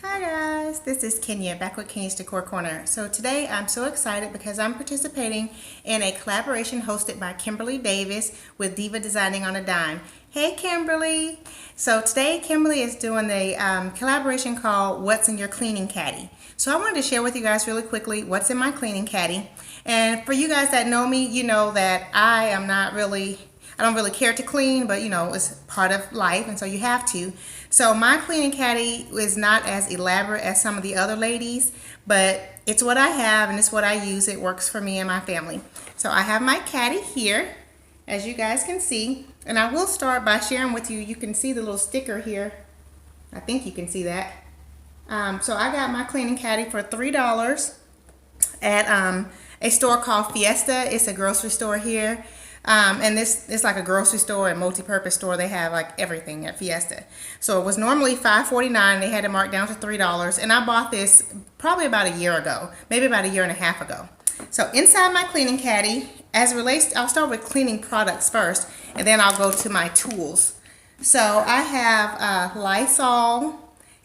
Hi guys, this is Kenya back with Kenya's Decor Corner. So today I'm so excited because I'm participating in a collaboration hosted by Kimberly Davis with Diva Designing on a Dime. Hey Kimberly! So today Kimberly is doing the collaboration called What's in Your Cleaning Caddy. So I wanted to share with you guys really quickly what's in my cleaning caddy. And for you guys that know me, you know that I don't really care to clean, but it's part of life, and so you have to. So my cleaning caddy is not as elaborate as some of the other ladies, but it's what I have and it's what I use. It works for me and my family. So I have my caddy here, as you guys can see, and I will start by sharing with you. You can see the little sticker here. I think you can see that. So I got my cleaning caddy for $3 at a store called Fiesta. It's a grocery store here. And it's like a grocery store and multi-purpose store. They have like everything at Fiesta. So it was normally $5.49. They had it marked down to $3. And I bought this probably about a year ago, maybe about a year and a half ago. So inside my cleaning caddy, as it relates, I'll start with cleaning products first, and then I'll go to my tools. So I have Lysol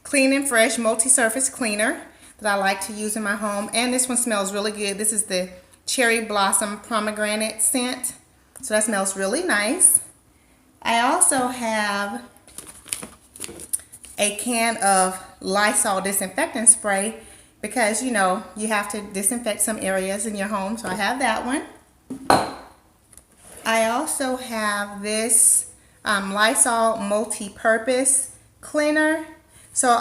Clean and Fresh Multi-Surface Cleaner that I like to use in my home. And this one smells really good. This is the Cherry Blossom Pomegranate scent. So that smells really nice. I also have a can of Lysol disinfectant spray because you have to disinfect some areas in your home. So I have that one. I also have this Lysol multi-purpose cleaner. So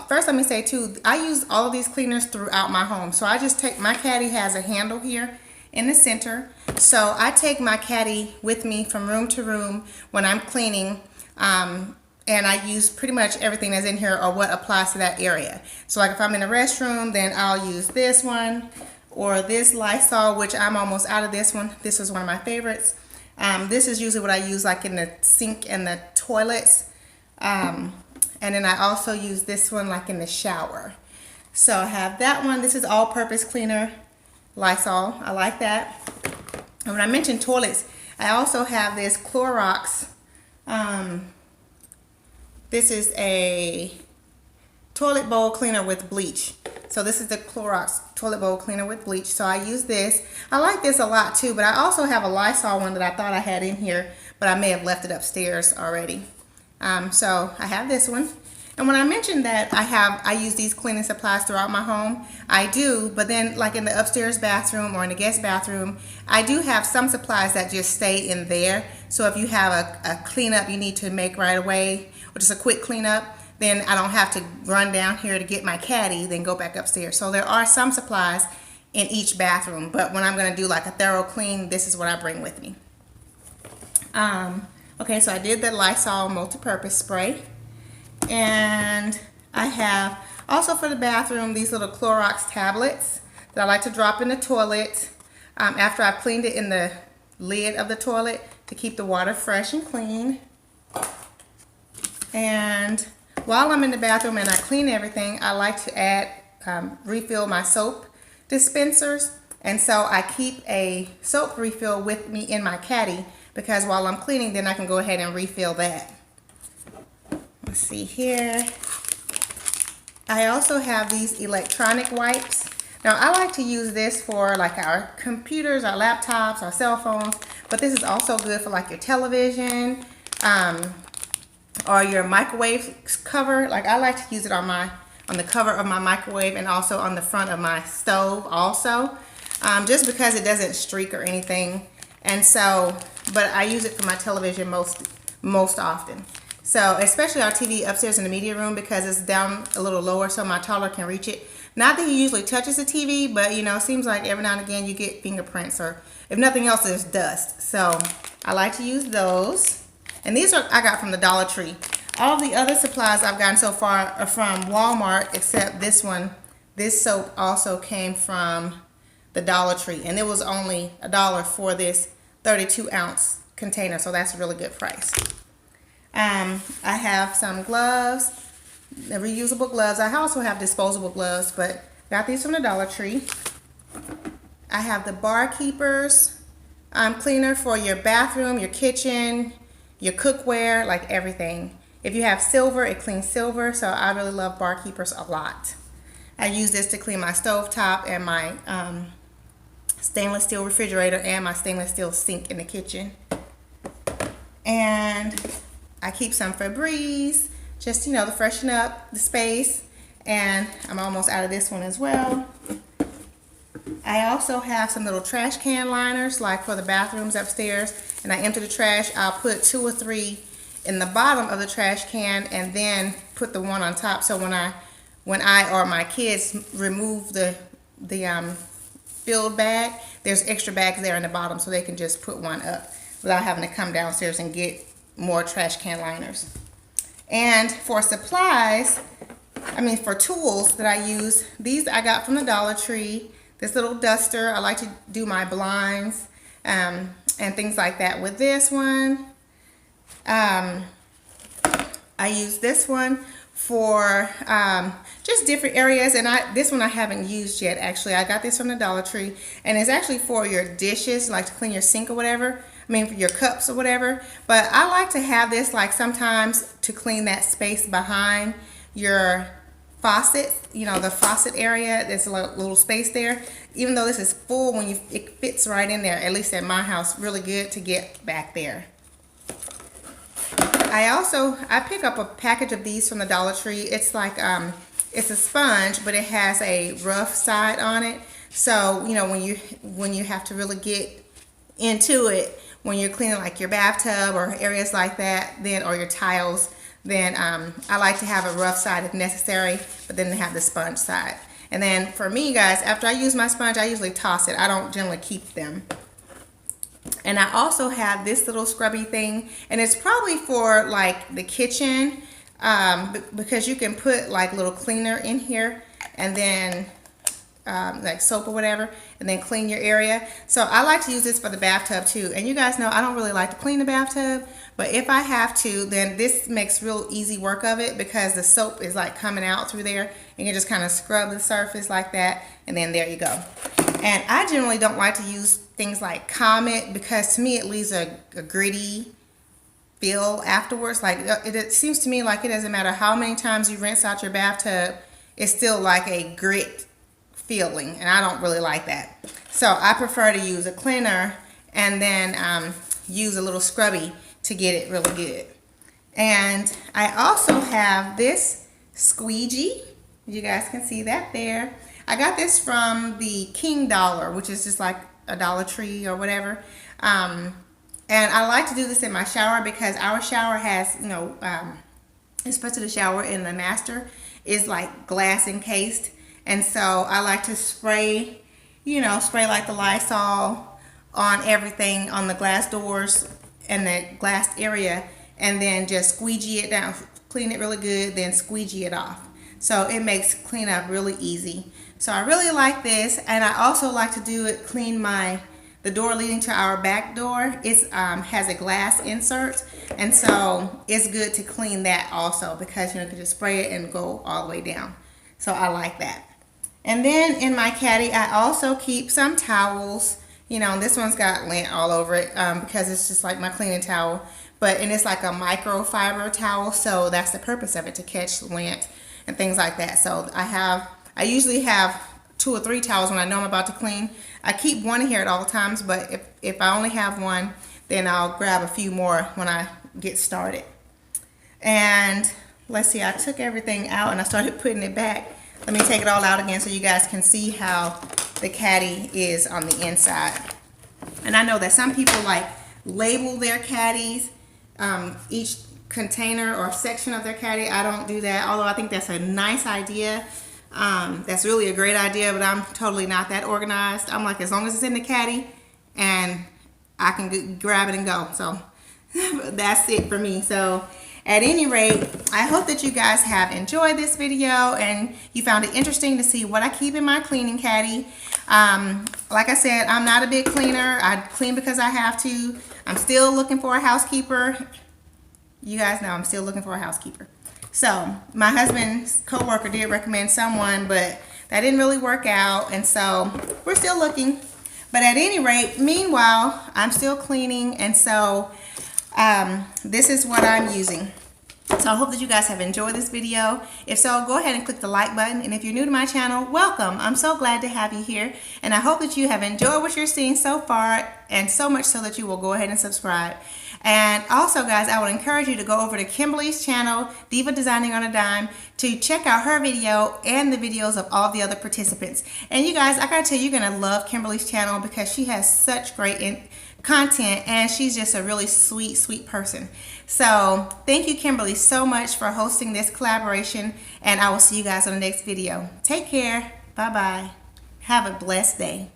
first let me say too, I use all of these cleaners throughout my home. So I just take, my caddy has a handle here in the center. So I take my caddy with me from room to room when I'm cleaning, and I use pretty much everything that's in here or what applies to that area. So like if I'm in the restroom, then I'll use this one or this Lysol, which I'm almost out of this one. This is one of my favorites. This is usually what I use like in the sink and the toilets. And then I also use this one like in the shower. So I have that one. This is all-purpose cleaner Lysol. I like that. And when I mentioned toilets, I also have this Clorox. This is a toilet bowl cleaner with bleach. So this is the Clorox toilet bowl cleaner with bleach. So I use this. I like this a lot too, but I also have a Lysol one that I thought I had in here, but I may have left it upstairs already. So I have this one. And when I mentioned that I use these cleaning supplies throughout my home, I do, but then like in the upstairs bathroom or in the guest bathroom, I do have some supplies that just stay in there. So if you have a cleanup you need to make right away, or just a quick cleanup, then I don't have to run down here to get my caddy, then go back upstairs. So there are some supplies in each bathroom, but when I'm gonna do like a thorough clean, this is what I bring with me. Okay, so I did the Lysol multi-purpose spray. And I have also for the bathroom these little Clorox tablets that I like to drop in the toilet after I've cleaned it in the lid of the toilet to keep the water fresh and clean. And while I'm in the bathroom and I clean everything, I like to add refill my soap dispensers. And so I keep a soap refill with me in my caddy because while I'm cleaning, then I can go ahead and refill that. Let's see here. I also have these electronic wipes. Now I like to use this for like our computers, our laptops, our cell phones, but this is also good for like your television or your microwave cover. Like I like to use it on the cover of my microwave and also on the front of my stove also, just because it doesn't streak or anything. And so, but I use it for my television most often. So especially our TV upstairs in the media room because it's down a little lower so my toddler can reach it. Not that he usually touches the TV, but it seems like every now and again you get fingerprints or if nothing else there's dust. So I like to use those. And these I got from the Dollar Tree. All the other supplies I've gotten so far are from Walmart except this one. This soap also came from the Dollar Tree and it was only $1 for this 32-ounce container, so that's a really good price. I have some gloves, the reusable gloves. I also have disposable gloves, but got these from the Dollar Tree. I have the Barkeepers cleaner for your bathroom, your kitchen, your cookware, like everything. If you have silver, it cleans silver, so I really love bar keepers a lot. I use this to clean my stovetop and my stainless steel refrigerator and my stainless steel sink in the kitchen. And I keep some Febreze, just, you know, to freshen up the space. And I'm almost out of this one as well. I also have some little trash can liners, like for the bathrooms upstairs. And I empty the trash. I'll put 2 or 3 in the bottom of the trash can and then put the one on top. So when I or my kids remove the filled bag, there's extra bags there in the bottom, so they can just put one up without having to come downstairs and get more trash can liners. And for supplies, for tools that I use, these I got from the Dollar Tree. This little duster, I like to do my blinds and things like that with this one. I use this one for just different areas, and this one I haven't used yet. Actually, I got this from the Dollar Tree, and it's actually for your dishes, like to clean your sink or whatever. For your cups or whatever. But I like to have this, like, sometimes to clean that space behind your faucet, you know, the faucet area. There's a little space there. Even though this is full, it fits right in there, at least at my house, really good to get back there. I pick up a package of these from the Dollar Tree. It's like, it's a sponge, but it has a rough side on it. So, you know, when you have to really get into it, when you're cleaning like your bathtub or areas like that, or your tiles, then I like to have a rough side if necessary, but then they have the sponge side. And then for me, guys, after I use my sponge, I usually toss it. I don't generally keep them. And I also have this little scrubby thing, and it's probably for like the kitchen, because you can put like little cleaner in here, and then like soap or whatever, and then clean your area. So I like to use this for the bathtub too. And you guys know I don't really like to clean the bathtub, but if I have to, then this makes real easy work of it, because the soap is like coming out through there, and you just kind of scrub the surface like that, and then there you go. And I generally don't like to use things like Comet, because to me it leaves a gritty feel afterwards. Like it seems to me like it doesn't matter how many times you rinse out your bathtub, it's still like a grit feeling, and I don't really like that. So I prefer to use a cleaner and then use a little scrubby to get it really good. And I also have this squeegee. You guys can see that there. I got this from the King Dollar, which is just like a Dollar Tree or whatever. And I like to do this in my shower, because our shower has, you know, especially the shower in the master is like glass encased. And so I like to spray like the Lysol on everything, on the glass doors and the glass area, and then just squeegee it down, clean it really good, then squeegee it off. So it makes cleanup really easy. So I really like this, and I also like to clean the door leading to our back door. It has a glass insert, and so it's good to clean that also, because you can just spray it and go all the way down. So I like that. And then in my caddy, I also keep some towels. You know, this one's got lint all over it, because it's just like my cleaning towel. And it's like a microfiber towel, so that's the purpose of it, to catch lint and things like that. So I usually have 2 or 3 towels when I know I'm about to clean. I keep one here at all times, but if I only have one, then I'll grab a few more when I get started. And let's see, I took everything out and I started putting it back. Let me take it all out again so you guys can see how the caddy is on the inside. And I know that some people like label their caddies, each container or section of their caddy. I don't do that, although I think that's a nice idea. That's really a great idea, but I'm totally not that organized. I'm like, as long as it's in the caddy and I can grab it and go. So that's it for me. So at any rate, I hope that you guys have enjoyed this video and you found it interesting to see what I keep in my cleaning caddy. Like I said, I'm not a big cleaner. I clean because I have to. I'm still looking for a housekeeper. You guys know I'm still looking for a housekeeper. So my husband's coworker did recommend someone, but that didn't really work out, and so we're still looking. But at any rate, meanwhile, I'm still cleaning, and so this is what I'm using. So I hope that you guys have enjoyed this video. If so, go ahead and click the like button. And if you're new to my channel, welcome. I'm so glad to have you here. And I hope that you have enjoyed what you're seeing so far, and so much so that you will go ahead and subscribe. And also, guys, I would encourage you to go over to Kimberly's channel, Diva Designing on a Dime, to check out her video and the videos of all the other participants. And you guys, I gotta tell you, you're gonna love Kimberly's channel because she has such great content, and she's just a really sweet person. So thank you, Kimberly, so much for hosting this collaboration, and I will see you guys on the next video. Take care. Bye bye. Have a blessed day.